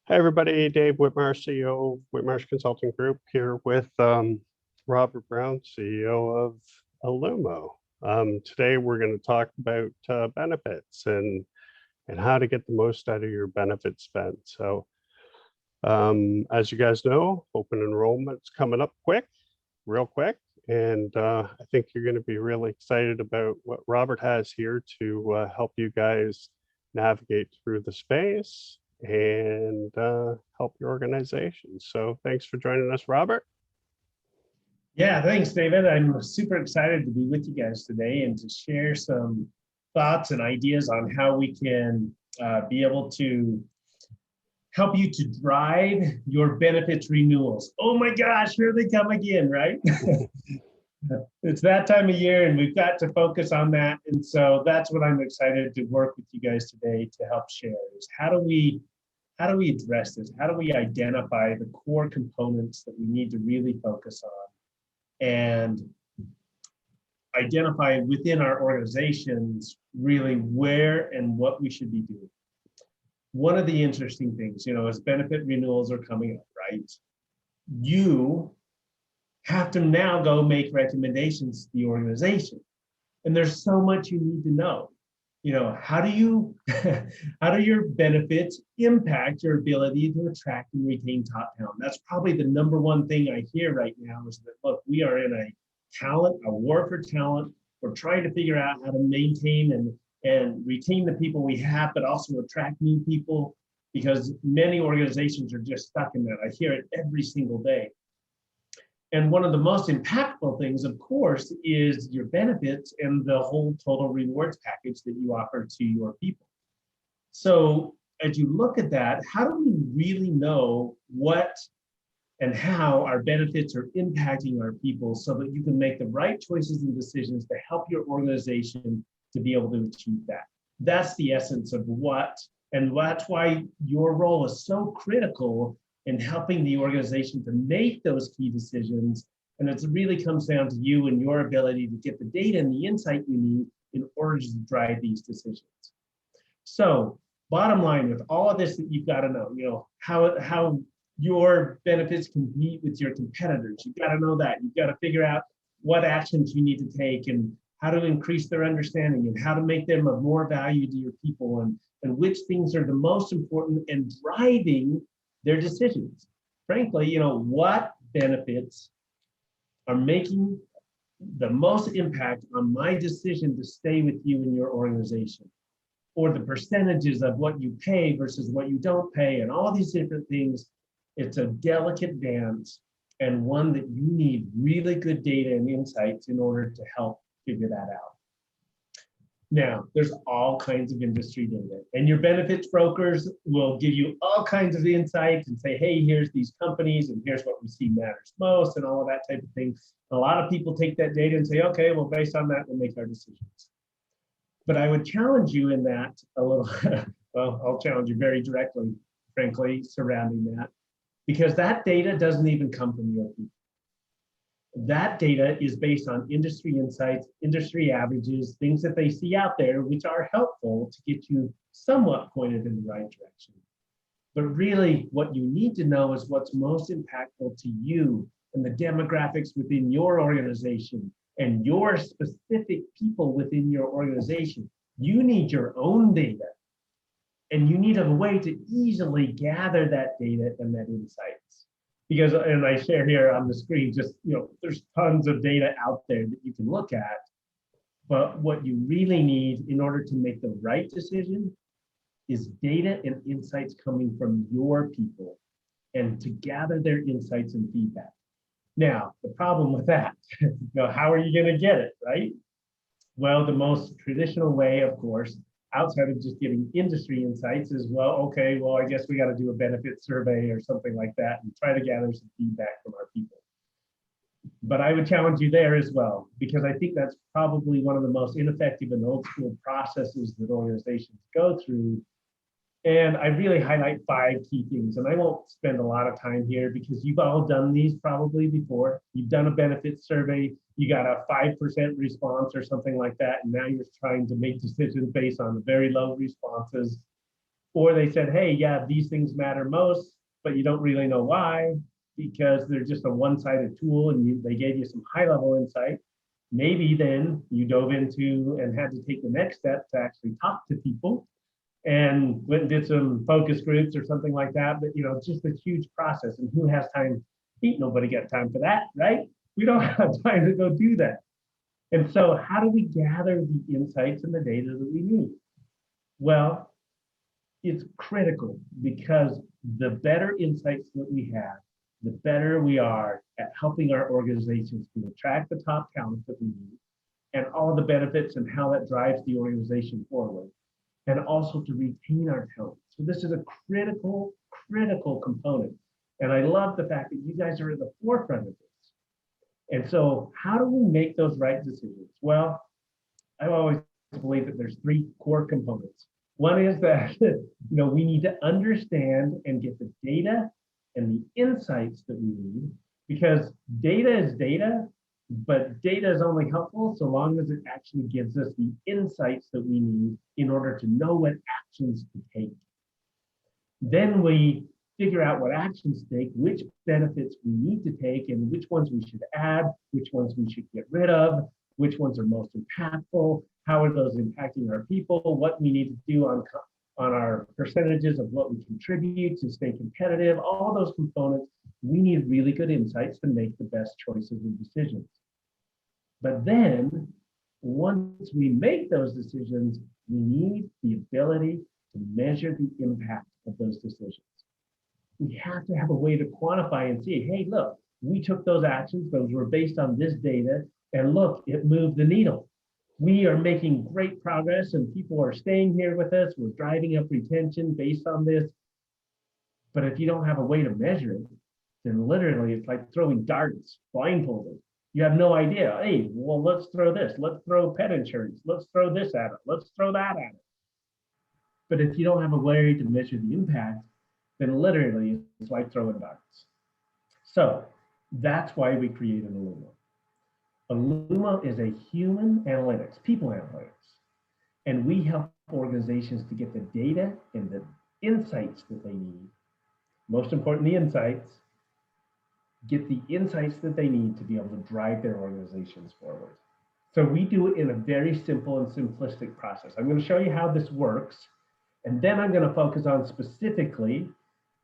Hi, everybody. Dave Whitmarsh, CEO of Whitmarsh Consulting Group, here with Robert Brown, CEO of Illumo. Today, we're going to talk about benefits and how to get the most out of your benefit spend. So, as you guys know, open enrollment's coming up real quick. And I think you're going to be really excited about what Robert has here to help you guys navigate through the space and help your organization. So thanks for joining us, Robert. Yeah, thanks, David. I'm super excited to be with you guys today and to share some thoughts and ideas on how we can be able to help you to drive your benefits renewals. Oh my gosh, here they come again, right? It's that time of year and we've got to focus on that. And so that's what I'm excited to work with you guys today to help share is how do we address this? How do we identify the core components that we need to really focus on and identify within our organizations really where and what we should be doing? One of the interesting things, as benefit renewals are coming up, right? You have to now go make recommendations to the organization. And there's so much you need to know. How do your benefits impact your ability to attract and retain top talent? That's probably the number one thing I hear right now is that, look, we are in a war for talent. We're trying to figure out how to maintain and retain the people we have, but also attract new people because many organizations are just stuck in that. I hear it every single day. And one of the most impactful things, of course, is your benefits and the whole total rewards package that you offer to your people. So as you look at that, how do we really know what and how our benefits are impacting our people so that you can make the right choices and decisions to help your organization to be able to achieve that? That's the essence of and that's why your role is so critical in helping the organization to make those key decisions. And it really comes down to you and your ability to get the data and the insight you need in order to drive these decisions. So bottom line with all of this that you've got to know, how your benefits compete with your competitors. You've got to know that. You've got to figure out what actions you need to take and how to increase their understanding and how to make them of more value to your people and which things are the most important and driving their decisions. Frankly, what benefits are making the most impact on my decision to stay with you in your organization, or the percentages of what you pay versus what you don't pay, and all these different things. It's a delicate dance and one that you need really good data and insights in order to help figure that out. Now, there's all kinds of industry data, and your benefits brokers will give you all kinds of insights and say, hey, here's these companies, and here's what we see matters most, and all of that type of thing. A lot of people take that data and say, okay, well, based on that, we'll make our decisions. But I would challenge you in that a little, well, I'll challenge you very directly, frankly, surrounding that, because that data doesn't even come from your people. That data is based on industry insights, industry averages, things that they see out there, which are helpful to get you somewhat pointed in the right direction. But really, what you need to know is what's most impactful to you and the demographics within your organization and your specific people within your organization. You need your own data, and you need a way to easily gather that data and that insights. Because, and I share here on the screen, just, there's tons of data out there that you can look at. But what you really need in order to make the right decision is data and insights coming from your people and to gather their insights and feedback. Now, the problem with that, how are you going to get it, right? Well, the most traditional way, of course, outside of just giving industry insights is, I guess we got to do a benefit survey or something like that and try to gather some feedback from our people. But I would challenge you there as well, because I think that's probably one of the most ineffective and old school processes that organizations go through. And I really highlight 5 key things, and I won't spend a lot of time here because you've all done these probably before. You've done a benefit survey, you got a 5% response or something like that, and now you're trying to make decisions based on the very low responses. Or they said, hey, yeah, these things matter most, but you don't really know why, because they're just a one-sided tool and they gave you some high-level insight. Maybe then you dove into and had to take the next step to actually talk to people and went and did some focus groups or something like that. But it's just a huge process. And who has time? Ain't nobody got time for that, right? We don't have time to go do that. And so how do we gather the insights and the data that we need? Well, it's critical because the better insights that we have, the better we are at helping our organizations to attract the top talent that we need and all the benefits and how that drives the organization forward, and also to retain our talent. So this is a critical, critical component. And I love the fact that you guys are at the forefront of this. And so how do we make those right decisions? Well, I've always believed that there's three core components. One is that we need to understand and get the data and the insights that we need, because data is data, but data is only helpful so long as it actually gives us the insights that we need in order to know what actions to take. Then we figure out what actions to take, which benefits we need to take, and which ones we should add, which ones we should get rid of, which ones are most impactful, how are those impacting our people, what we need to do on our percentages of what we contribute to stay competitive, all those components. We need really good insights to make the best choices and decisions. But then, once we make those decisions, we need the ability to measure the impact of those decisions. We have to have a way to quantify and see, hey, look, we took those actions, those were based on this data, and look, it moved the needle. We are making great progress and people are staying here with us. We're driving up retention based on this. But if you don't have a way to measure it, then literally it's like throwing darts blindfolded. You have no idea. Hey, well, let's throw this. Let's throw pet insurance. Let's throw this at it. Let's throw that at it. But if you don't have a way to measure the impact, then literally it's like throwing darts. So that's why we created Illumo. Illumo is a human analytics, people analytics, and we help organizations to get the data and the insights that they need. Most important, the insights, get the insights that they need to be able to drive their organizations forward. So we do it in a very simple and simplistic process. I'm going to show you how this works, and then I'm going to focus on specifically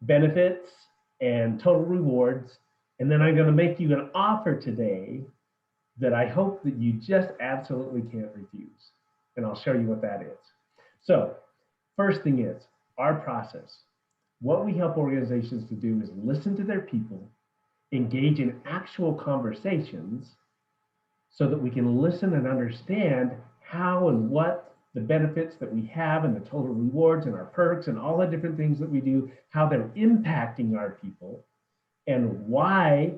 benefits and total rewards, and then I'm going to make you an offer today that I hope that you just absolutely can't refuse. And I'll show you what that is. So first thing is our process. What we help organizations to do is listen to their people, engage in actual conversations so that we can listen and understand how and what the benefits that we have and the total rewards and our perks and all the different things that we do, how they're impacting our people and why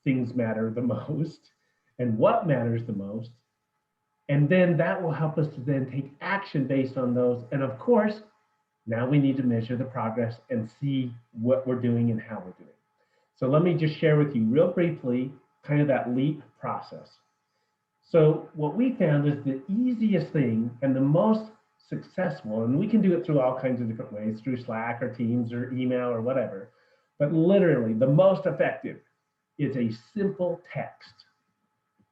things matter the most and what matters the most. And then that will help us to then take action based on those. And of course, now we need to measure the progress and see what we're doing and how we're doing. So let me just share with you real briefly, kind of that LEAP process. So what we found is the easiest thing and the most successful, and we can do it through all kinds of different ways, through Slack or Teams or email or whatever, but literally the most effective is a simple text.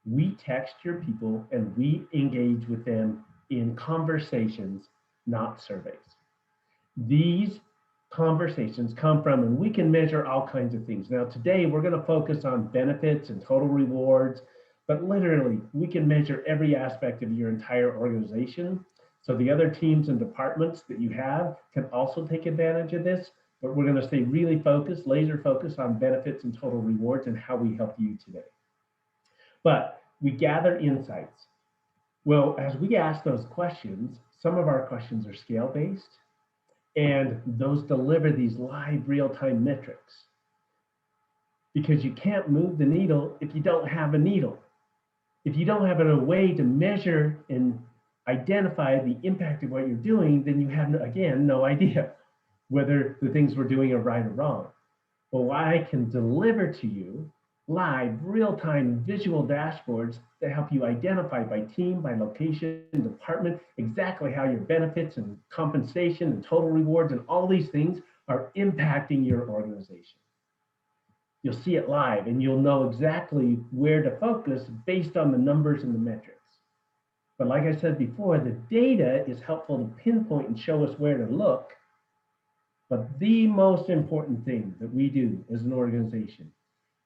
We text your people and we engage with them in conversations, not surveys. These conversations come from, and we can measure all kinds of things. Now today we're going to focus on benefits and total rewards, but literally we can measure every aspect of your entire organization. So the other teams and departments that you have can also take advantage of this, but we're going to stay really focused, laser focused on benefits and total rewards and how we help you today. But we gather insights. Well, as we ask those questions, some of our questions are scale-based, and those deliver these live real-time metrics. Because you can't move the needle if you don't have a needle. If you don't have a way to measure and identify the impact of what you're doing, then you have, again, no idea whether the things we're doing are right or wrong. Well, what I can deliver to you live, real-time visual dashboards that help you identify by team, by location, department, exactly how your benefits and compensation and total rewards and all these things are impacting your organization. You'll see it live and you'll know exactly where to focus based on the numbers and the metrics. But like I said before, the data is helpful to pinpoint and show us where to look. But the most important thing that we do as an organization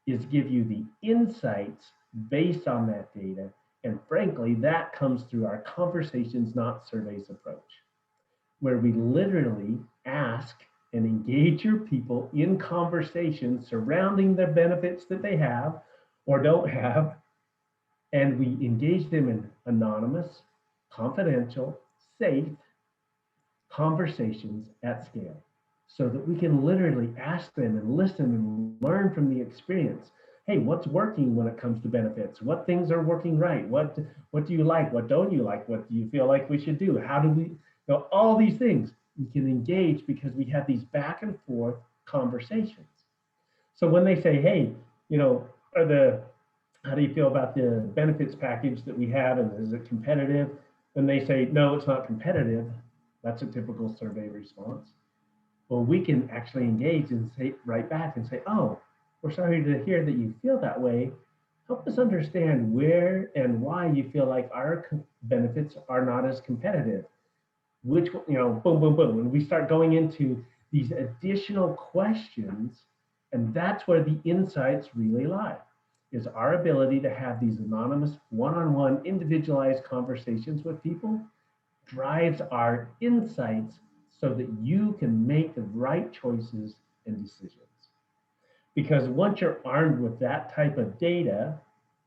is give you the insights based on that data. And frankly, that comes through our conversations, not surveys approach, where we literally ask and engage your people in conversations surrounding the benefits that they have or don't have. And we engage them in anonymous, confidential, safe conversations at scale so that we can literally ask them and listen and learn from the experience. Hey, what's working when it comes to benefits? What things are working right? What do you like? What don't you like? What do you feel like we should do? How do we, all these things we can engage because we have these back and forth conversations. So when they say, hey, are the how do you feel about the benefits package that we have and is it competitive? And they say, no, it's not competitive. That's a typical survey response. Well, we can actually engage and say right back and say, oh, we're sorry to hear that you feel that way. Help us understand where and why you feel like our benefits are not as competitive. Which, boom, boom, boom. And we start going into these additional questions, and that's where the insights really lie, is our ability to have these anonymous one-on-one individualized conversations with people drives our insights so that you can make the right choices and decisions. Because once you're armed with that type of data,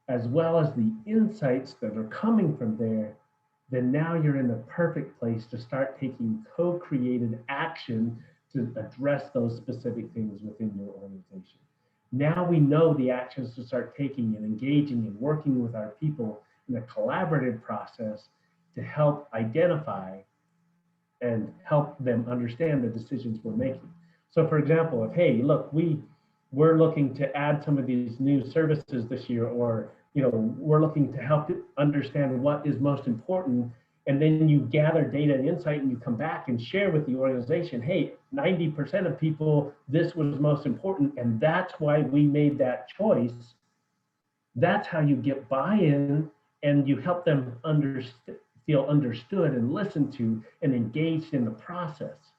as well as the insights that are coming from there, then now you're in the perfect place to start taking co-created action to address those specific things within your organization. Now we know the actions to start taking and engaging and working with our people in a collaborative process to help identify and help them understand the decisions we're making. So for example, if, hey, look, we're looking to add some of these new services this year, or we're looking to help understand what is most important, and then you gather data and insight and you come back and share with the organization, hey, 90% of people, this was most important, and that's why we made that choice. That's how you get buy-in and you help them feel understood and listened to and engaged in the process.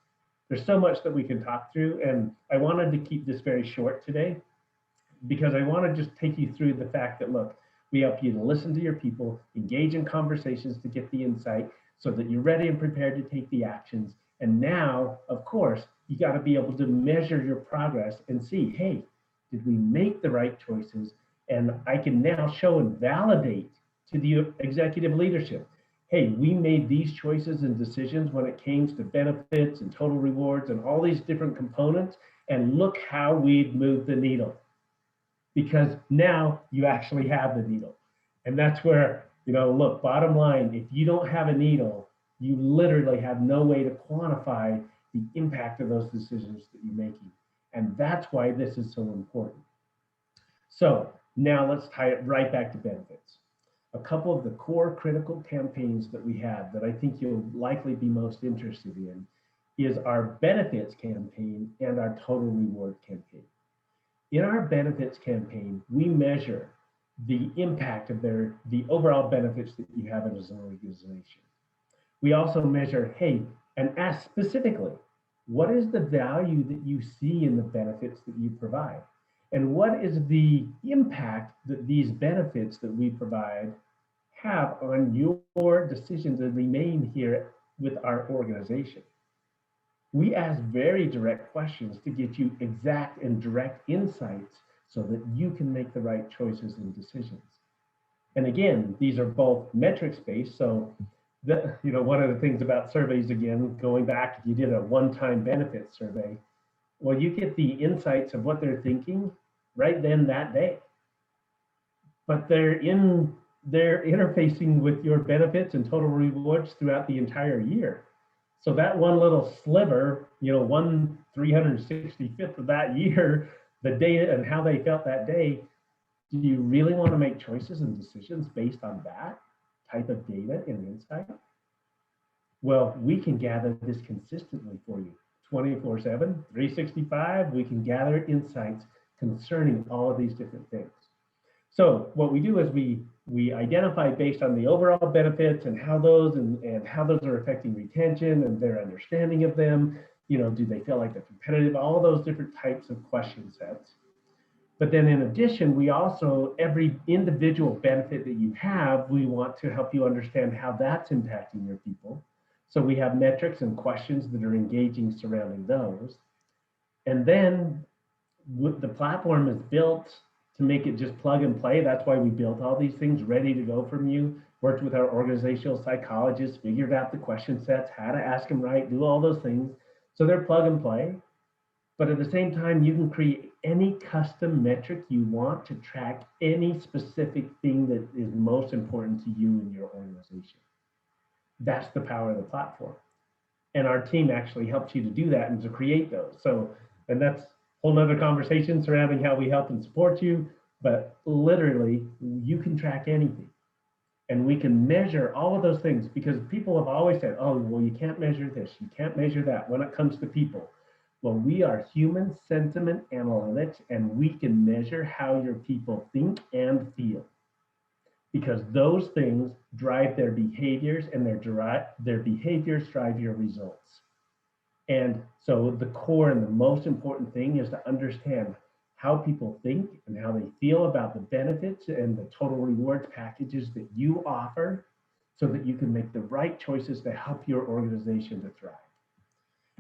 There's so much that we can talk through, and I wanted to keep this very short today because I want to just take you through the fact that, look, we help you to listen to your people, engage in conversations to get the insight so that you're ready and prepared to take the actions. And now, of course, you got to be able to measure your progress and see, hey, did we make the right choices? And I can now show and validate to the executive leadership, hey, we made these choices and decisions when it came to benefits and total rewards and all these different components, and look how we've moved the needle. Because now you actually have the needle. And that's where, look, bottom line, if you don't have a needle, you literally have no way to quantify the impact of those decisions that you're making. And that's why this is so important. So now let's tie it right back to benefits. A couple of the core critical campaigns that we have that I think you'll likely be most interested in is our benefits campaign and our total reward campaign. In our benefits campaign, we measure the impact of the overall benefits that you have as an organization. We also measure, hey, and ask specifically, what is the value that you see in the benefits that you provide? And what is the impact that these benefits that we provide have on your decisions that remain here with our organization? We ask very direct questions to get you exact and direct insights so that you can make the right choices and decisions. And again, these are both metrics based. So one of the things about surveys, again, going back, if you did a one-time benefit survey, well, you get the insights of what they're thinking right then that day. But they're interfacing with your benefits and total rewards throughout the entire year. So that one little sliver, 1/365th of that year, the data and how they felt that day, Do you really want to make choices and decisions based on that type of data and insight? Well, we can gather this consistently for you 24/7, 365. We can gather insights concerning all of these different things. So what we do is we identify based on the overall benefits and how those are affecting retention and their understanding of them. You know, do they feel like they're competitive? All of those different types of question sets. But then in addition, we also, every individual benefit that you have, we want to help you understand how that's impacting your people. So we have metrics and questions that are engaging surrounding those. And then the platform is built to make it just plug and play. That's why we built all these things ready to go from you, worked with our organizational psychologists, figured out the question sets, how to ask them right, do all those things. So they're plug and play. But at the same time, you can create any custom metric you want to track any specific thing that is most important to you in your organization. That's the power of the platform. And our team actually helps you to do that and to create those. So, and that's a whole nother conversation surrounding how we help and support you, but literally you can track anything. And we can measure all of those things because people have always said, oh, well, you can't measure this, you can't measure that when it comes to people. Well, we are human sentiment analytics, and we can measure how your people think and feel because those things drive their behaviors and their behaviors drive your results. And so the core and the most important thing is to understand how people think and how they feel about the benefits and the total rewards packages that you offer so that you can make the right choices to help your organization to thrive.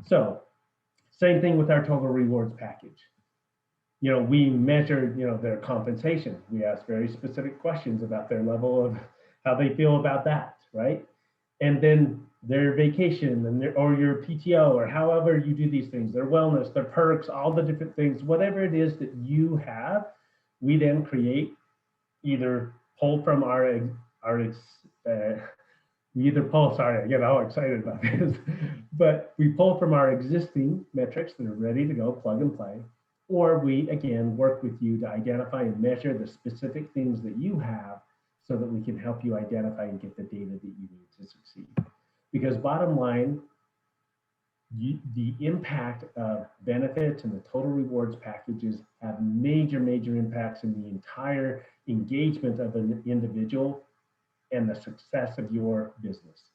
So same thing with our total rewards package. You know, we measure, you know, their compensation. We ask very specific questions about their level of how they feel about that, right? And then their vacation and or your PTO or however you do these things, their wellness, their perks, all the different things, whatever it is that you have, we then create either pull from we either pull, sorry, I get all excited about this, but we pull from our existing metrics that are ready to go, plug and play, or we, again, work with you to identify and measure the specific things that you have so that we can help you identify and get the data that you need to succeed. Because bottom line, the impact of benefits and the total rewards packages have major, major impacts in the entire engagement of an individual and the success of your business.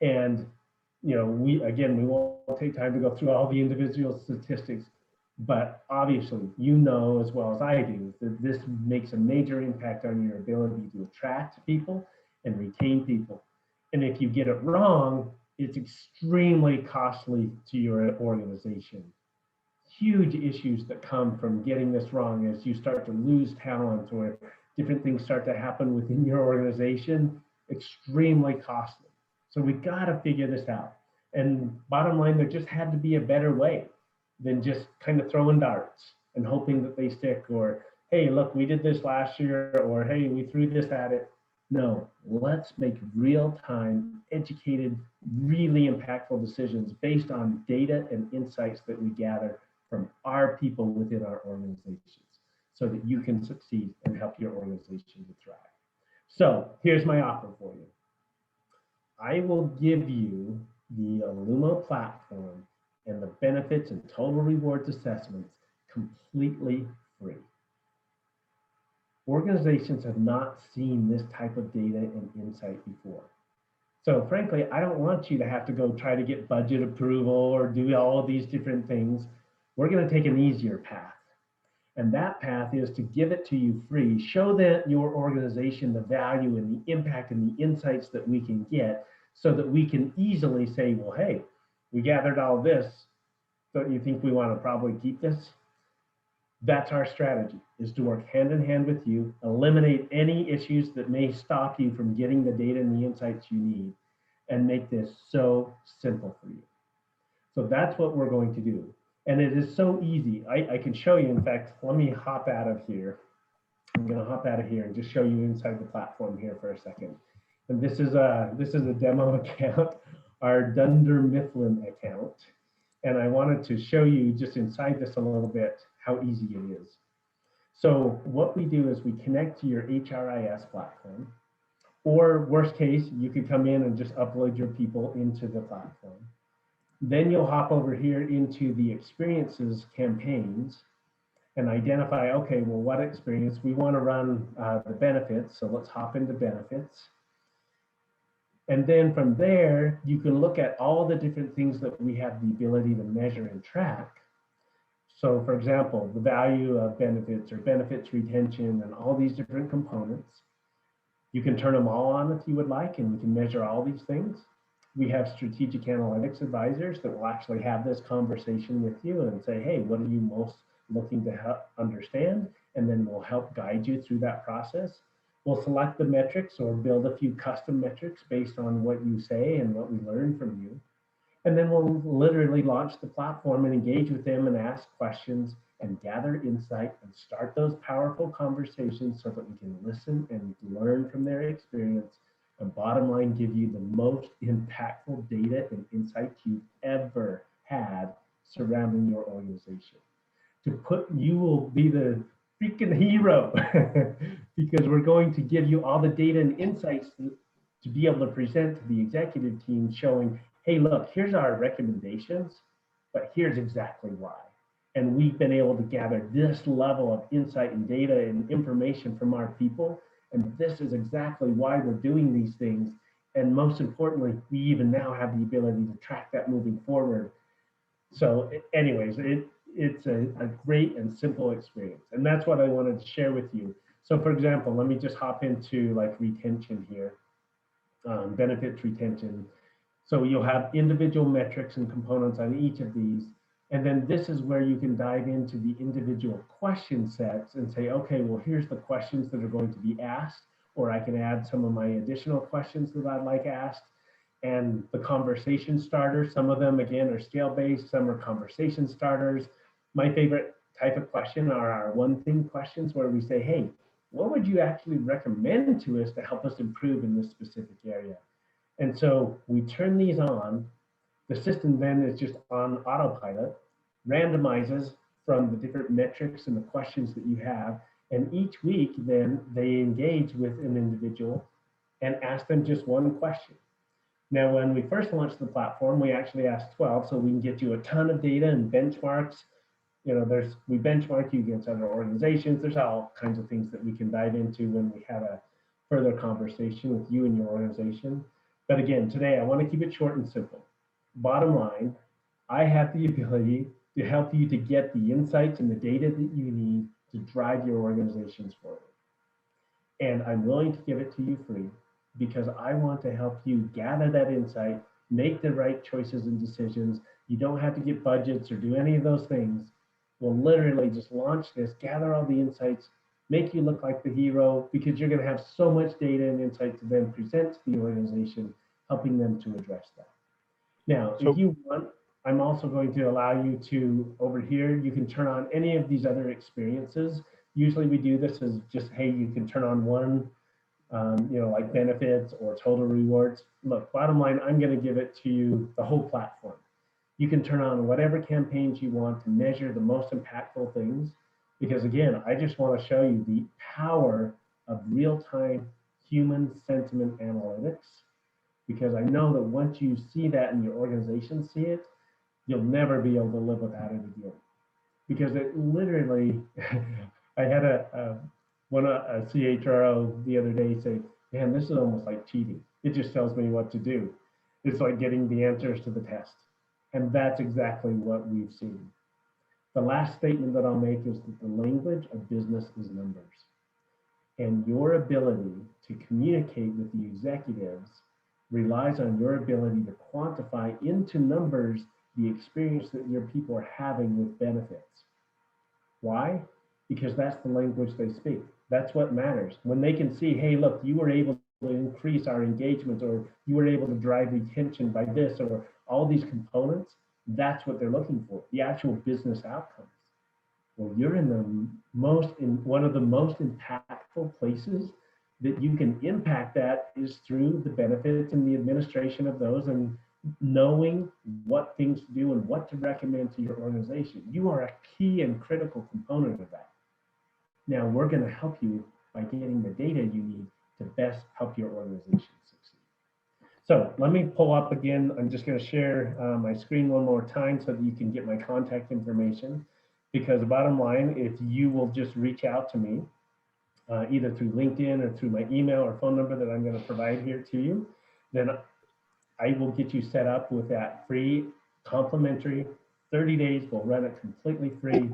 And, you know, we won't take time to go through all the individual statistics, but obviously, you know as well as I do that this makes a major impact on your ability to attract people and retain people. And if you get it wrong, it's extremely costly to your organization. Huge issues that come from getting this wrong as you start to lose talent or different things start to happen within your organization, extremely costly. So we got to figure this out. And bottom line, there just had to be a better way than just kind of throwing darts and hoping that they stick, or, hey, look, we did this last year, or, hey, we threw this at it. No, let's make real-time, educated, really impactful decisions based on data and insights that we gather from our people within our organizations so that you can succeed and help your organization to thrive. So here's my offer for you. I will give you the Illumo platform and the benefits and total rewards assessments completely free. Organizations have not seen this type of data and insight before. So frankly, I don't want you to have to go try to get budget approval or do all of these different things. We're going to take an easier path. And that path is to give it to you free, show that your organization the value and the impact and the insights that we can get so that we can easily say, well, hey, we gathered all this. Don't you think we want to probably keep this? That's our strategy, is to work hand in hand with you, eliminate any issues that may stop you from getting the data and the insights you need, and make this so simple for you. So that's what we're going to do. And it is so easy. I can show you, in fact, let me hop out of here. I'm going to hop out of here and just show you inside the platform here for a second. And this is a demo account, our Dunder Mifflin account. And I wanted to show you just inside this a little bit how easy it is. So what we do is we connect to your HRIS platform, or worst case, you could come in and just upload your people into the platform. Then you'll hop over here into the experiences campaigns and identify, okay, well, what experience we want to run the benefits. So let's hop into benefits. And then from there, you can look at all the different things that we have the ability to measure and track. So for example, the value of benefits or benefits retention and all these different components. You can turn them all on if you would like, and we can measure all these things. We have strategic analytics advisors that will actually have this conversation with you and say, hey, what are you most looking to help understand? And then we'll help guide you through that process. We'll select the metrics or build a few custom metrics based on what you say and what we learn from you. And then we'll literally launch the platform and engage with them and ask questions and gather insight and start those powerful conversations so that we can listen and learn from their experience. And bottom line, give you the most impactful data and insights you've ever had surrounding your organization. You will be the freaking hero because we're going to give you all the data and insights to be able to present to the executive team showing, hey, look, here's our recommendations, but here's exactly why. And we've been able to gather this level of insight and data and information from our people. And this is exactly why we're doing these things. And most importantly, we even now have the ability to track that moving forward. So anyways, it's a great and simple experience. And that's what I wanted to share with you. So for example, let me just hop into like retention here, benefits retention. So you'll have individual metrics and components on each of these. And then this is where you can dive into the individual question sets and say, okay, well, here's the questions that are going to be asked, or I can add some of my additional questions that I'd like asked. And the conversation starters, some of them, again, are scale-based, some are conversation starters. My favorite type of question are our one thing questions where we say, hey, what would you actually recommend to us to help us improve in this specific area? And so we turn these on. The system then is just on autopilot, randomizes from the different metrics and the questions that you have. And each week, then they engage with an individual and ask them just one question. Now, when we first launched the platform, we actually asked 12, so we can get you a ton of data and benchmarks. You know, we benchmark you against other organizations. There's all kinds of things that we can dive into when we have a further conversation with you and your organization. But again, today I want to keep it short and simple. Bottom line, I have the ability to help you to get the insights and the data that you need to drive your organizations forward. And I'm willing to give it to you free because I want to help you gather that insight, make the right choices and decisions. You don't have to get budgets or do any of those things. We'll literally just launch this, gather all the insights, make you look like the hero because you're going to have so much data and insight to then present to the organization, helping them to address that. Now, if you want, I'm also going to allow you to, over here, you can turn on any of these other experiences. Usually we do this as just, hey, you can turn on one, you know, like benefits or total rewards. Look, bottom line, I'm going to give it to you the whole platform. You can turn on whatever campaigns you want to measure the most impactful things. Because again, I just want to show you the power of real-time human sentiment analytics. Because I know that once you see that and your organization see it, you'll never be able to live without it again. Because it literally, I had a CHRO the other day say, man, this is almost like cheating. It just tells me what to do. It's like getting the answers to the test. And that's exactly what we've seen. The last statement that I'll make is that the language of business is numbers. And your ability to communicate with the executives relies on your ability to quantify into numbers the experience that your people are having with benefits. Why? Because that's the language they speak. That's what matters. When they can see, hey, look, you were able to increase our engagement, or you were able to drive retention by this, or all these components, that's what they're looking for, the actual business outcomes. Well, you're in one of the most impactful places that you can impact that is through the benefits and the administration of those and knowing what things to do and what to recommend to your organization. You are a key and critical component of that. Now we're going to help you by getting the data you need to best help your organization succeed. So let me pull up again. I'm just going to share my screen one more time so that you can get my contact information. Because the bottom line, if you will just reach out to me, either through LinkedIn or through my email or phone number that I'm going to provide here to you, then I will get you set up with that free, complimentary 30 days. We'll run it completely free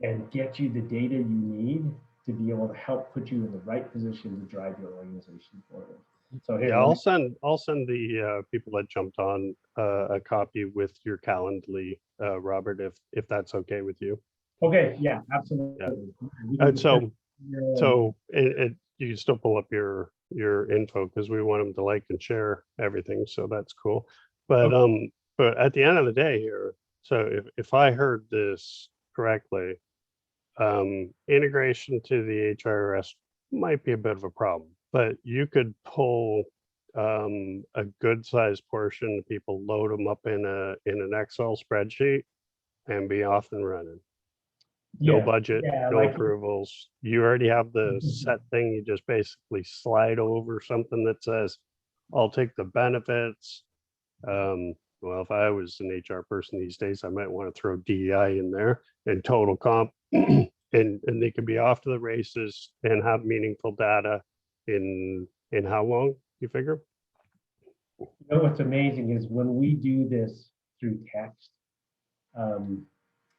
and get you the data you need to be able to help put you in the right position to drive your organization forward. So here, Yeah, I'll send the people that jumped on a copy with your Calendly, Robert, if that's okay with you. okay, yeah, absolutely. Yeah, And so you can still pull up your info because we want them to like and share everything. So that's cool. But okay. but at the end of the day here, so if I heard this correctly, integration to the HRS might be a bit of a problem, but you could pull a good sized portion, people load them up in an Excel spreadsheet and be off and running. No Yeah, budget, yeah, no approvals. You already have the set thing. You just basically slide over something that says, I'll take the benefits. Well, if I was an HR person these days, I might want to throw DEI in there and total comp. And they could be off to the races and have meaningful data in how long, you figure? you know what's amazing is when we do this through text, um,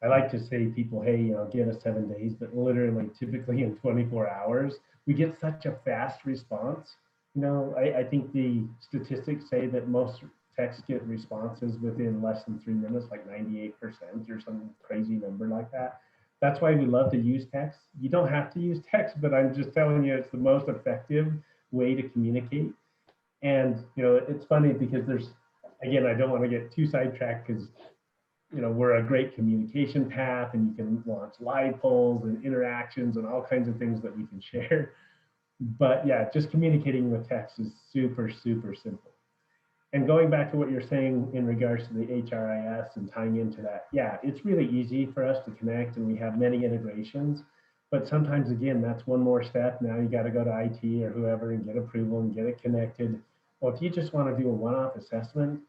I like to say people, hey, give us 7 days, but literally typically in 24 hours, we get such a fast response. I think the statistics say that most texts get responses within less than 3 minutes, like 98% or some crazy number like that. That's why we love to use text. You don't have to use text, but I'm just telling you, it's the most effective way to communicate. And it's funny because again, I don't want to get too sidetracked because we're a great communication path and you can launch live polls and interactions and all kinds of things that we can share. But yeah, just communicating with text is super, super simple. And going back to what you're saying in regards to the HRIS and tying into that, yeah, it's really easy for us to connect and we have many integrations. But sometimes, again, that's one more step. Now you got to go to IT or whoever and get approval and get it connected. Well, if you just want to do a one-off assessment,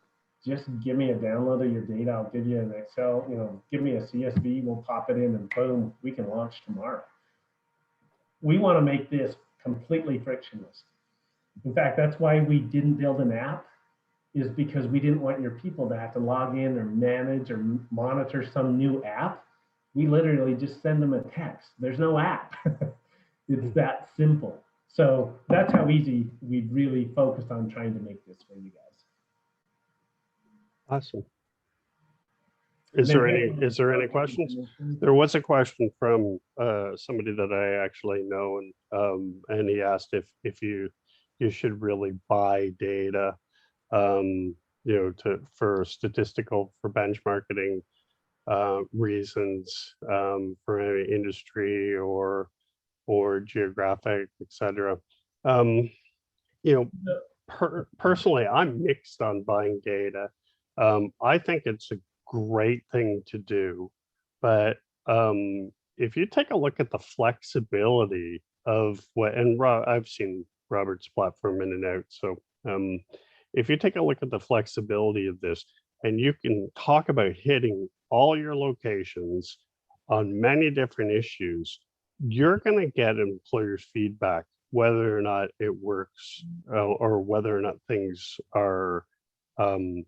just give me a download of your data. I'll give you an Excel, give me a CSV, we'll pop it in and boom, we can launch tomorrow. We want to make this completely frictionless. In fact, that's why we didn't build an app, is because we didn't want your people to have to log in or manage or monitor some new app. We literally just send them a text. There's no app. It's that simple. So that's how easy we've really focused on trying to make this for you guys. Awesome. Is there any questions? There was a question from somebody that I actually know, and he asked if you should really buy data, for benchmarking reasons, for any industry or geographic, etc. Um, personally, I'm mixed on buying data. I think it's a great thing to do, but if you take a look at the flexibility of I've seen Robert's platform in and out, so if you take a look at the flexibility of this, and you can talk about hitting all your locations on many different issues, you're going to get employers' feedback whether or not it works, or whether or not things are um,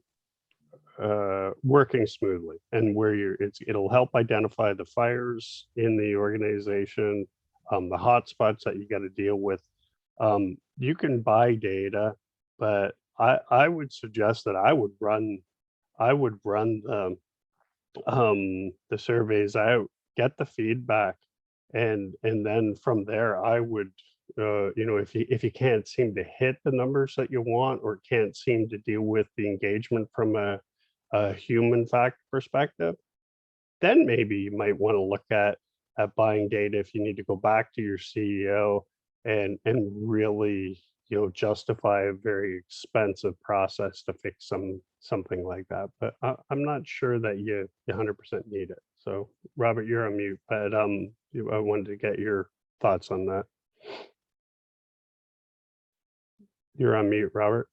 working smoothly, and where it'll help identify the fires in the organization, the hot spots that you got to deal with. You can buy data, but I would suggest that I would run the surveys out, get the feedback, and then from there I would, if you can't seem to hit the numbers that you want, or can't seem to deal with the engagement from a human factor perspective, then maybe you might want to look at buying data if you need to go back to your CEO and really justify a very expensive process to fix something like that. But I'm not sure that you 100% need it. So Robert, you're on mute, but I wanted to get your thoughts on that. You're on mute, Robert.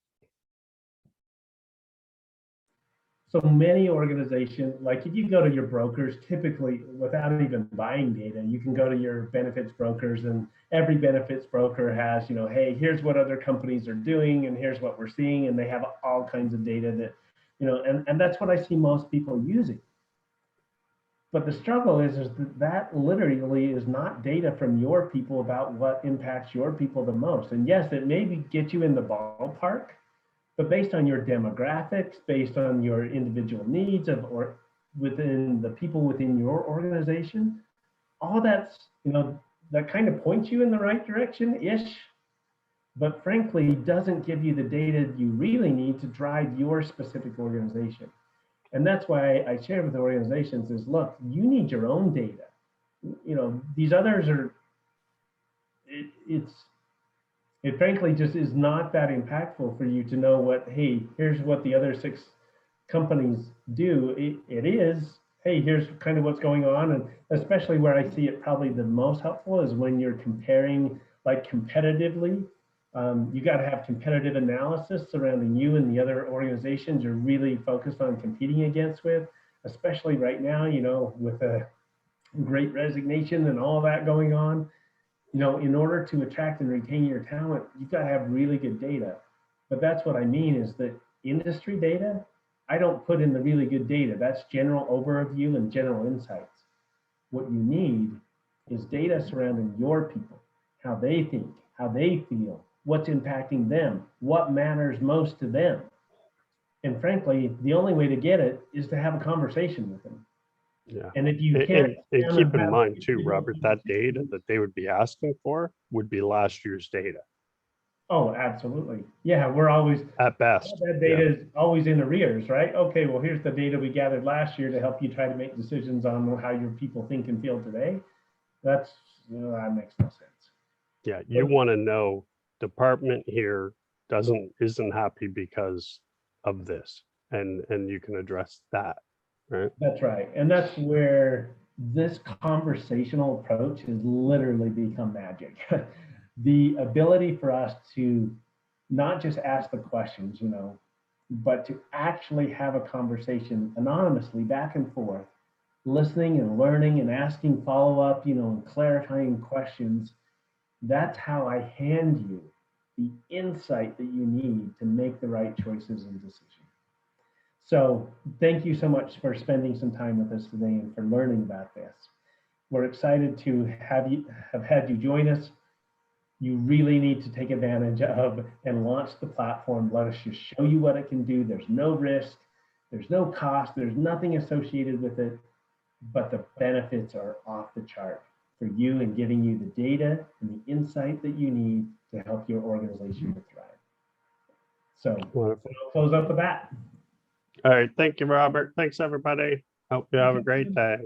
So many organizations, like if you go to your brokers, typically without even buying data, you can go to your benefits brokers, and every benefits broker has, hey, here's what other companies are doing and here's what we're seeing. And they have all kinds of data that, and that's what I see most people using. But the struggle is that literally is not data from your people about what impacts your people the most. And yes, it may get you in the ballpark, but based on your demographics, based on your individual needs or within the people within your organization, all that's, that kind of points you in the right direction-ish, but frankly, doesn't give you the data you really need to drive your specific organization. And that's why I share with organizations is, look, you need your own data. These others are, it frankly just is not that impactful for you to know what, hey, here's what the other 6 companies do. It is, hey, here's kind of what's going on. And especially where I see it probably the most helpful is when you're comparing like competitively. You got to have competitive analysis surrounding you and the other organizations you're really focused on competing against with, especially right now, with a great resignation and all that going on. In order to attract and retain your talent, you've got to have really good data. But that's what I mean is that industry data, I don't put in the really good data. That's general overview and general insights. What you need is data surrounding your people, how they think, how they feel, what's impacting them, what matters most to them. And frankly, the only way to get it is to have a conversation with them. Yeah. And if you can't, and keep in mind too, Robert, that data that they would be asking for would be last year's data. Oh, absolutely. Yeah, we're always, at best. that data is always in arrears, right? Okay, well, here's the data we gathered last year to help you try to make decisions on how your people think and feel today. That makes no sense. Yeah, you want to know department here isn't happy because of this, and you can address that, right? That's right. And that's where this conversational approach has literally become magic. The ability for us to not just ask the questions, but to actually have a conversation anonymously back and forth, listening and learning and asking follow-up, and clarifying questions. That's how I hand you the insight that you need to make the right choices and decisions. So thank you so much for spending some time with us today and for learning about this. We're excited to have had you join us. You really need to take advantage of and launch the platform. Let us just show you what it can do. There's no risk, there's no cost, there's nothing associated with it, but the benefits are off the chart for you and giving you the data and the insight that you need to help your organization to thrive. So we'll close up with that. All right. Thank you, Robert. Thanks, everybody. Hope you have a great day.